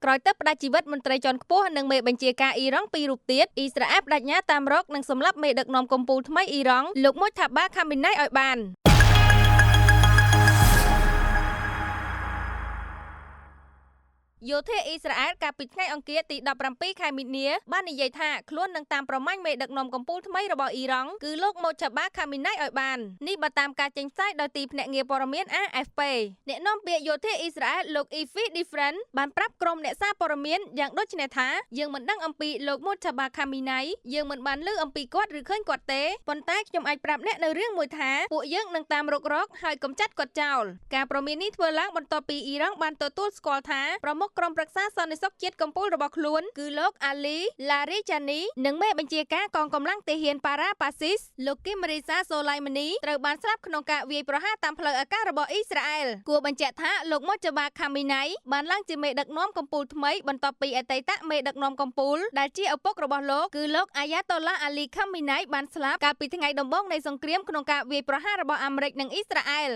ក្រោយទៅផ្ដាច់ជីវិតមន្ត្រីជាន់ខ្ពស់និងមេបញ្ជាការអ៊ីរ៉ង់ពីររូបទៀតអ៊ីស្រាអែលបដិញ្ញាតាមរកនិងសម្លាប់មេដឹកនាំកំពូលថ្មីអ៊ីរ៉ង់លោកមុជថាបាខាមីណៃឲ្យបានយោធាអ៊ីស្រាអែលកាលពីថ្ងៃអង្គារទី17ខែមីនាបាននិយាយថាខ្លួននឹងតាមប្រម៉ាញ់មេដឹកនាំកំពូលថ្មីរបស់អ៊ីរ៉ង់គឺលោកម៉ូឆាបាខាមីណៃឲ្យបាននេះបើតាមការចេញផ្សាយដោយទីភ្នាក់ងារព័ត៌មាន AFP អ្នកនាំពាក្យយោធាអ៊ីស្រាអែលលោក Ifi Diffren បានប្រាប់ក្រុមអ្នកសារព័ត៌មានយ៉ាងដូចនេះថាយើងមិនដឹងអំពីលោកម៉ូឆាបាខាមីណៃយើងមិនបានឮអំពីគាត់ឬឃើញគាត់ទេប៉ុន្តែខ្ញុំអាចប្រាប់អ្នកនៅរឿងមួយថាពួកយើងនឹងតាមរកហើយកំចាត់គាត់ចោលការព្រមាននេះធ្វើឡើងបន្ទាប់ពីអ៊ីរ៉ង់បានទទួលស្គាល់ថាប្រមុខក្រុមប្រឹក្សាសន្តិសុខជាតិកំពូលរបស់ខ្លួនគឺលោកអាលីឡារីចានីនិងមេបញ្ជាការកងកម្លាំងទាហានប៉ារ៉ាប៉ាស៊ីសលោកគីមរីសាសូឡៃម៉ានីត្រូវបានស្លាប់ក្នុងការវាយប្រហារតាមផ្លូវអាកាសរបស់អ៊ីស្រាអែលគួរបញ្ជាក់ថាលោកម៉ូឆាបាខាមីណៃបានឡើងជាមេដឹកនាំកំពូលថ្មីបន្ទាប់ពីអតីតមេដឹកនាំកំពូលដែលជាឪពុករបស់លោកគឺលោកអាយ៉ាតូឡាអាលីខាមីណៃបានស្លាប់កាលពីថ្ងៃដំបូងនៃសង្គ្រាមក្នុងការវាយប្រហាររបស់អាមេរិកនិងអ៊ីស្រាអែល